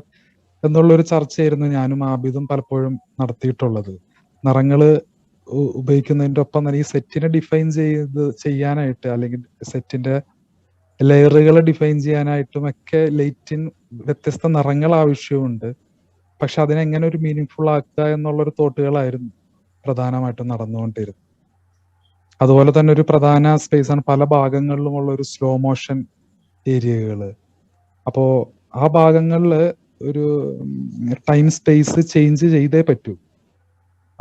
എന്നുള്ളൊരു ചർച്ചയായിരുന്നു ഞാനും ആബിദും പലപ്പോഴും നടത്തിയിട്ടുള്ളത്. നിറങ്ങള് ഉപയോഗിക്കുന്നതിന്റെ ഒപ്പം തന്നെ ഈ സെറ്റിനെ ഡിഫൈൻ ചെയ്യാനായിട്ട് അല്ലെങ്കിൽ സെറ്റിന്റെ ലെയറുകളെ ഡിഫൈൻ ചെയ്യാനായിട്ടും ഒക്കെ ലൈറ്റിന് വ്യത്യസ്ത നിറങ്ങൾ ആവശ്യമുണ്ട്. പക്ഷെ അതിനെങ്ങനെ ഒരു മീനിങ് ഫുൾ ആക്കുക എന്നുള്ളൊരു തോട്ടുകളായിരുന്നു പ്രധാനമായിട്ടും നടന്നുകൊണ്ടിരുന്നത്. അതുപോലെ തന്നെ ഒരു പ്രധാന സ്പേസാണ് പല ഭാഗങ്ങളിലുമുള്ള ഒരു സ്ലോ മോഷൻ ഏരിയകള്. അപ്പോ ആ ഭാഗങ്ങളില് ഒരു ടൈം സ്പേസ് ചേഞ്ച് ചെയ്തേ പറ്റൂ.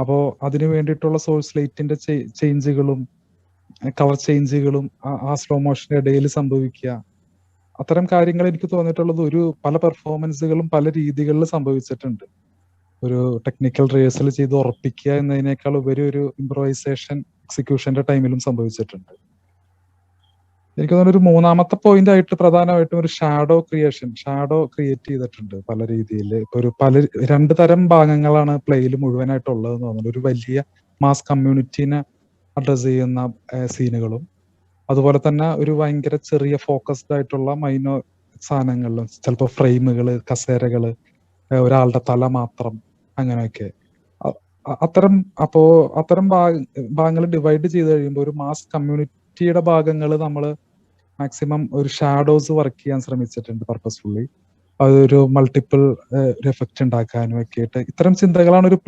അപ്പോ അതിനു വേണ്ടിയിട്ടുള്ള സോഴ്സ് ലൈറ്റിന്റെ ചേഞ്ചുകളും കളർ ചേഞ്ചുകളും ആ സ്ലോ മോഷന്റെ ഇടയിൽ സംഭവിക്കുക, അത്തരം കാര്യങ്ങൾ എനിക്ക് തോന്നിയിട്ടുള്ളത് പല പെർഫോമൻസുകളും പല രീതികളിൽ സംഭവിച്ചിട്ടുണ്ട്. ഒരു ടെക്നിക്കൽ റിഹേഴ്സൽ ചെയ്ത് ഉറപ്പിക്കുക എന്നതിനേക്കാൾ ഉപരി ഒരു ഇംപ്രവൈസേഷൻ എക്സിക്യൂഷന്റെ ടൈമിലും സംഭവിച്ചിട്ടുണ്ട്. എനിക്ക് തോന്നുന്നു ഒരു മൂന്നാമത്തെ പോയിന്റ് ആയിട്ട് പ്രധാനമായിട്ടും ഒരു ഷാഡോ ക്രിയേറ്റ് ചെയ്തിട്ടുണ്ട് പല രീതിയിൽ. ഇപ്പൊ രണ്ട് തരം ഭാഗങ്ങളാണ് പ്ലേയിൽ മുഴുവനായിട്ടുള്ളതെന്ന് തോന്നുന്നു. ഒരു വലിയ മാസ് കമ്മ്യൂണിറ്റീനെ അഡ്രസ് ചെയ്യുന്ന സീനുകളും അതുപോലെ തന്നെ ഒരു ഭയങ്കര ചെറിയ ഫോക്കസ്ഡ് ആയിട്ടുള്ള മൈനോ സാധനങ്ങളിലും, ചിലപ്പോൾ ഫ്രെയിമുകള്, കസേരകള്, ഒരാളുടെ തല മാത്രം, അങ്ങനെയൊക്കെ. അത്തരം ഭാഗങ്ങൾ ഡിവൈഡ് ചെയ്ത് കഴിയുമ്പോൾ ഒരു മാസ് കമ്മ്യൂണിറ്റിയുടെ ഭാഗങ്ങൾ നമ്മൾ മാക്സിമം ഒരു ഷാഡോസ് വർക്ക് ചെയ്യാൻ ശ്രമിച്ചിട്ടുണ്ട് പർപ്പസ്ഫുള്ളി. അതൊരു മൾട്ടിപ്പിൾ ഒരു എഫക്റ്റ് ഉണ്ടാക്കാനും ഒക്കെ ആയിട്ട് ഇത്തരം ചിന്തകളാണ് ഒരു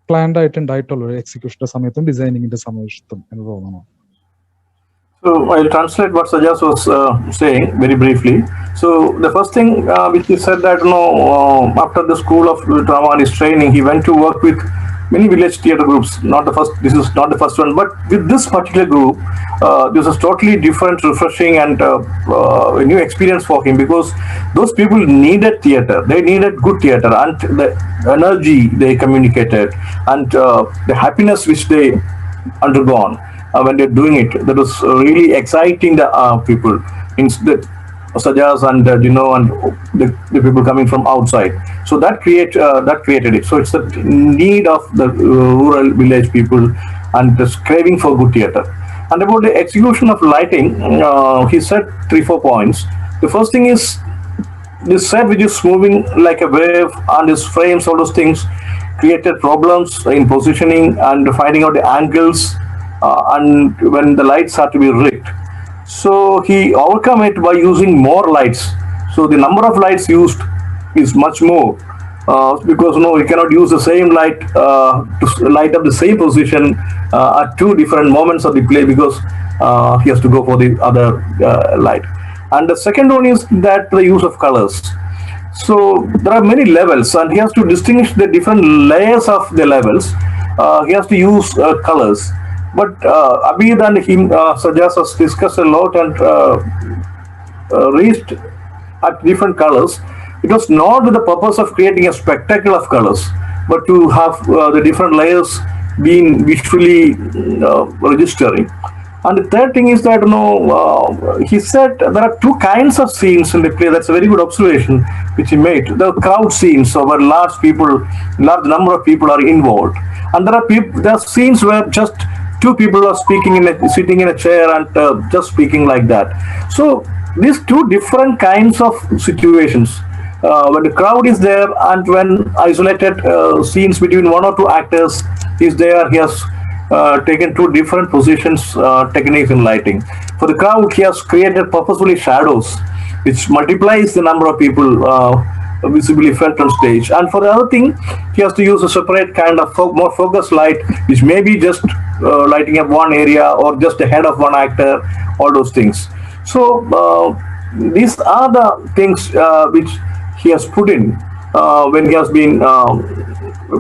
പ്ലാൻഡ് ആയിട്ട് ഉണ്ടായിട്ടുള്ളത് എക്സിക്യൂഷന്റെ സമയത്തും ഡിസൈനിങ്ങിന്റെ സമയത്തും എന്ന് തോന്നുന്നു. So I'll translate what Sajas was saying very briefly. So the first thing which he said that after the school of drama and his training, he went to work with many village theatre groups. This is not the first one, but with this particular group, this is totally different, refreshing, and a new experience for him, because those people needed theatre. They needed good theatre, and the energy they communicated, and the happiness which they undergone when they're doing it, that was really exciting the people, Sajas and Jino and the people coming from outside. So that created it. So it's the need of the rural village people and the craving for good theatre. And about the execution of lighting, he said 3-4 points. The first thing is this set which is moving like a wave, and his frames, all those things created problems in positioning and finding out the angles and when the lights are to be rigged. So he overcome it by using more lights. So the number of lights used is much more, because you cannot use the same light to light up the same position at two different moments of the play, because he has to go for the other light. And the second one is that the use of colors. So there are many levels, and he has to distinguish the different layers of the levels. He has to use colors. But Abid and him, Sajas has discussed a lot and reached at different colors. It was not with the purpose of creating a spectacle of colors, but to have the different layers being visually registering. And the third thing is that he said there are two kinds of scenes in the play. That's a very good observation which he made. The crowd scenes, so where large number of people are involved, and there are scenes where just two people are sitting in a chair and just speaking like that. So these two different kinds of situations. When the crowd is there and when isolated scenes between one or two actors is there, he has taken two different positions, techniques in lighting. For the crowd, he has created purposefully shadows, which multiplies the number of people visibly felt on stage. And for the other thing, he has to use a separate kind of more focused light, which may be just lighting up one area or just the head of one actor, all those things. So these are the things which he has put in when he has been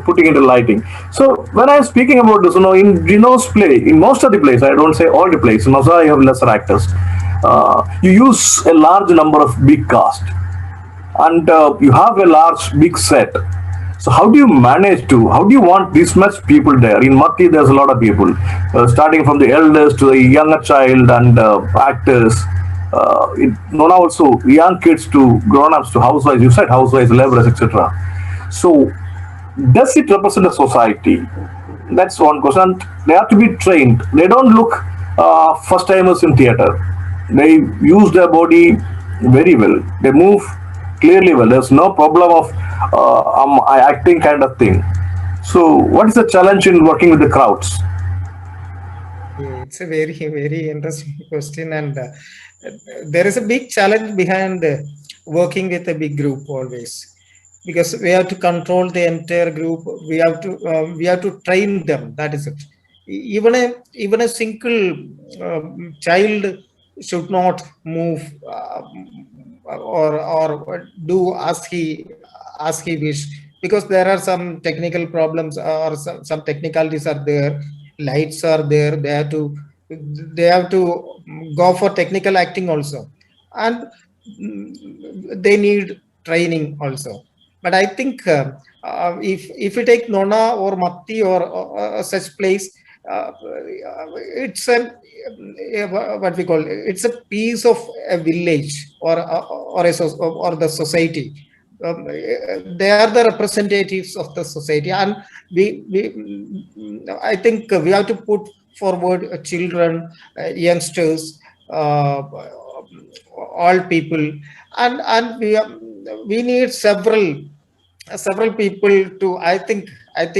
putting into lighting. So when I am speaking about this, in Jino's play, in most of the plays, I don't say all the plays, in Mazda you have lesser actors, you use a large number of big cast, and you have a large big set. So how do you want this much people there? In Matti, there's a lot of people, starting from the elders to the younger child and actors. In Nona also, young kids to grown-ups to housewives. You said housewives, laborers, etc. So does it represent a society? That's one question. They have to be trained. They don't look first timers in theater. They use their body very well. They move clearly well. There's no problem of acting kind of thing. So what is the challenge in working with the crowds? It's a very, very interesting question, and there is a big challenge behind working with a big group always, because we have to control the entire group. We have to train them. That is it. Even a single child should not move or do as he wish, because there are some technical problems or some technicalities are there. Lights are there. They have to go for technical acting also, and they need training also. But I think if you take Nona or Matti or such place, it's what we call, it's a piece of a village or the society. They are the representatives of the society, and I think we have to put forward children, youngsters, all people, and we need several people to. I think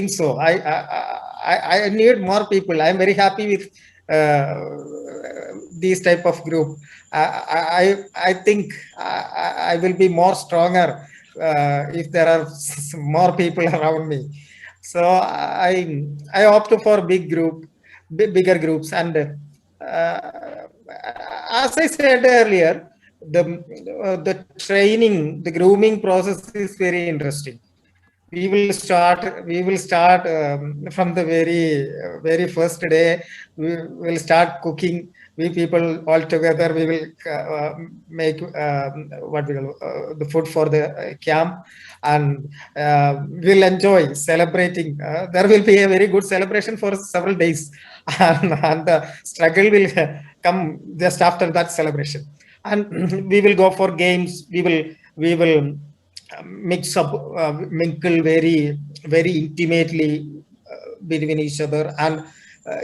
so. I need more people. I'm very happy with these type of group. I think I will be more stronger if there are more people around me. So I opt for bigger groups, and as I said earlier, the training, the grooming process is very interesting. We will start from the very first day. We will start cooking. We people all together, we will make what we call the food for the camp, and we'll enjoy celebrating. There will be a very good celebration for several days, and the struggle will come just after that celebration. And we will go for games. We will mix up, mingle very intimately between each other, and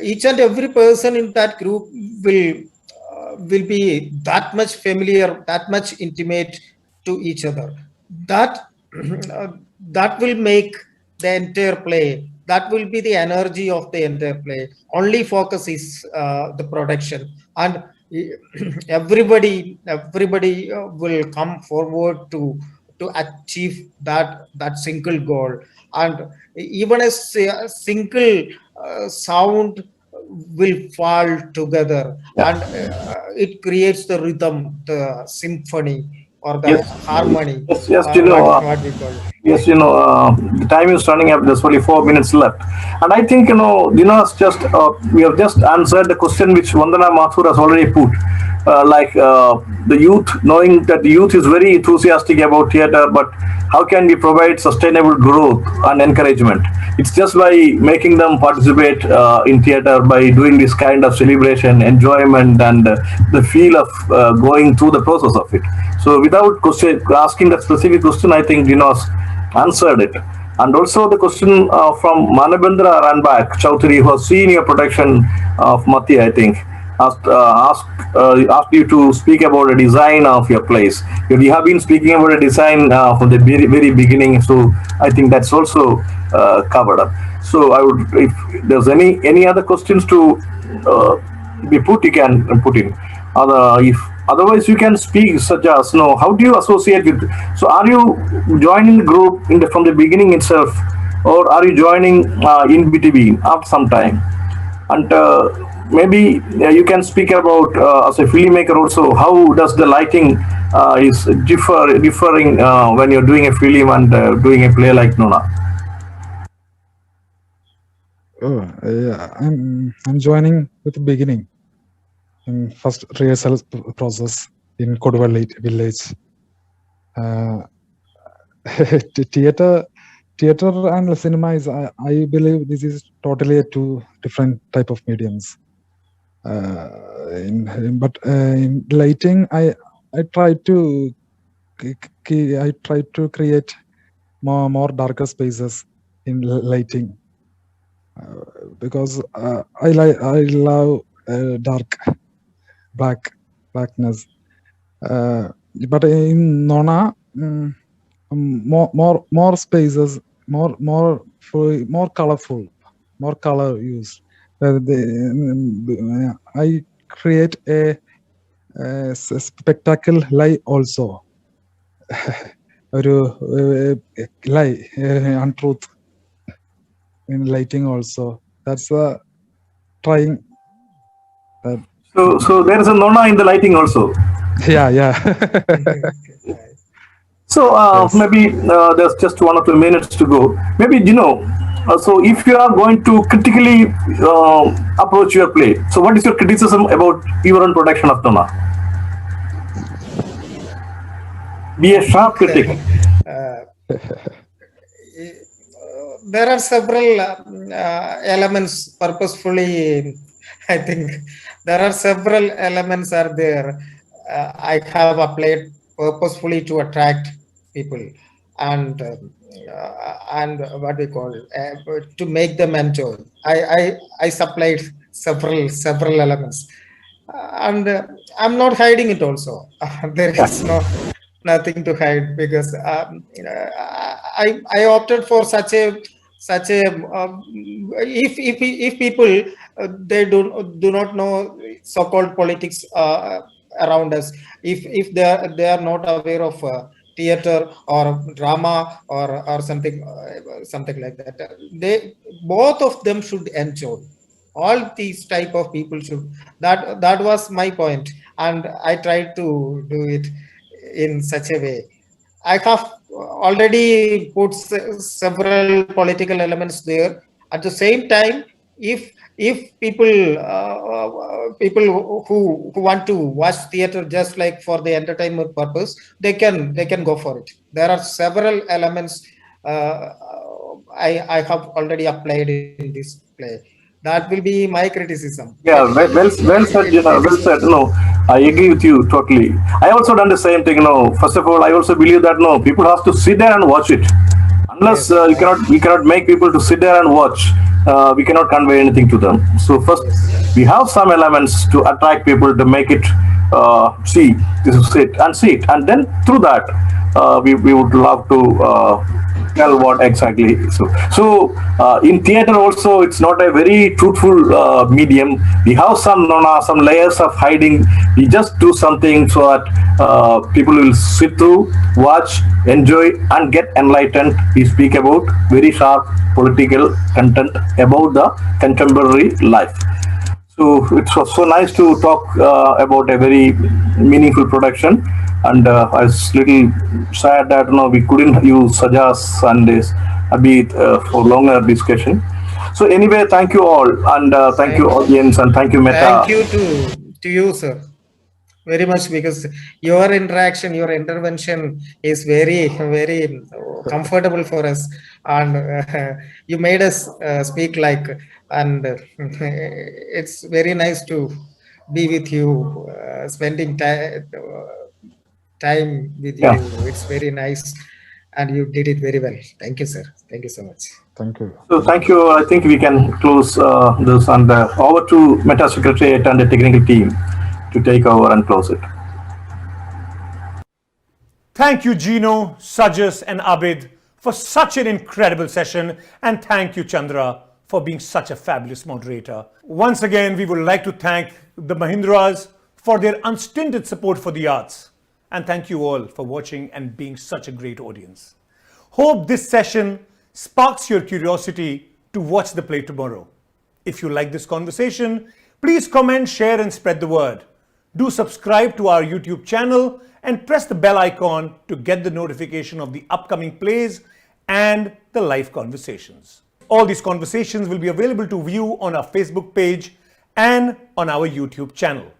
each and every person in that group will be that much familiar, that much intimate to each other. That that will make the entire play that will be the energy of the interplay. Only focus is the production, and everybody will come forward to achieve that single goal, and even a single sound will fall together, Yeah. and it creates the rhythm, the symphony, or the Yes, harmony, yes, you know, what we call. yes, the time is running up. There's only 4 minutes left, and I think Dina's just we have just answered the question which Vandana Mathur has already put. The youth, knowing that the youth is very enthusiastic about theater, but how can we provide sustainable growth and encouragement? It's just by making them participate in theater, by doing this kind of celebration, enjoyment, and the feel of going through the process of it. So without asking that specific question, I think Dino's answered it. And also the question from Manabendra Ranbak Chowdhury, who has seen your production of Mati, I think, asked you to speak about a design of your place. We have been speaking about a design from the very, very beginning, so I think that's also covered up. So I would, if there's any other questions to be put, you can put in. If otherwise, you can speak, such as, how do you associate with? So, are you joining the group from the beginning itself, or are you joining in between after some time? And maybe you can speak about as a filmmaker also. How does the lighting is differing when you're doing a film and doing a play like Nona? Oh, yeah, I'm joining with the beginning. In first rehearsal process in Koduvalli village. Theater and cinema is, I believe, this is totally two different type of mediums. But in lighting, I try to create more darker spaces in lighting because I love dark. Blackness, but in Nona, more spaces, more colorful, more color used. I create a spectacle light also. Lie, untruth in lighting also. That's trying. So there is a Nona in the lighting also. Yeah. So Yes. maybe there's just 1 or 2 minutes to go. Maybe so if you are going to critically approach your play, so what is your criticism about your own production of Nona? Be a sharp critic. There are several elements purposefully. I think there are several elements are there. I have applied purposefully to attract people and what we call to make them enjoy. I supplied several elements, and I'm not hiding it also. There is nothing to hide because I opted for such a if people they do not know so-called politics around us, if they are not aware of theater or drama or something like that, they both of them should enjoy. All these type of people should. That was my point, and I tried to do it in such a way. I have already put several political elements there. At the same time, if people who want to watch theater just like for the entertainment purpose, they can go for it. There are several elements I have already applied in this play. That will be my criticism. Yeah, well said, well said. No, I agree with you totally. I also done the same thing. First of all, I also believe that people have to sit there and watch it. Unless we cannot make people to sit there and watch, we cannot convey anything to them. So first, we have some elements to attract people to make it see it, and then through that, we would love to Tell what exactly. So in theater also, it's not a very truthful medium. We have some Nona, some layers of hiding. We just do something so that people will sit through, watch, enjoy, and get enlightened. We speak about very sharp political content about the contemporary life. So it was so nice to talk about a very meaningful production, and I was little sad that we couldn't use Sajas and Abid for longer discussion. So anyway, thank you all, and thank you audience, and thank you Meta. Thank you to you, sir, very much, because your interaction, your intervention is very comfortable for us, and you made us speak like, and it's very nice to be with you, spending time with you. It's very nice, and you did it very well. Thank you, sir. Thank you so much. Thank you. So thank you. I think we can close this, and over to Meta Secretariat and the technical team to take over and close it. Thank you, Jino, Sajas, and Abid for such an incredible session, and thank you, Chandra, for being such a fabulous moderator. Once again, we would like to thank the Mahindras for their unstinted support for the arts, and thank you all for watching and being such a great audience. Hope this session sparks your curiosity to watch the play tomorrow. If you like this conversation, please comment, share, and spread the word. Do subscribe to our YouTube channel and press the bell icon to get the notification of the upcoming plays and the live conversations. All these conversations will be available to view on our Facebook page and on our YouTube channel.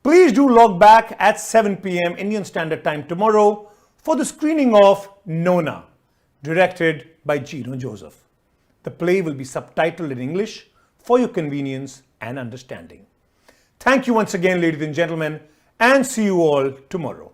Please do log back at 7 p.m. Indian Standard Time tomorrow for the screening of Nona, directed by Jino Joseph. The play will be subtitled in English for your convenience and understanding. Thank you once again, ladies and gentlemen, and see you all tomorrow.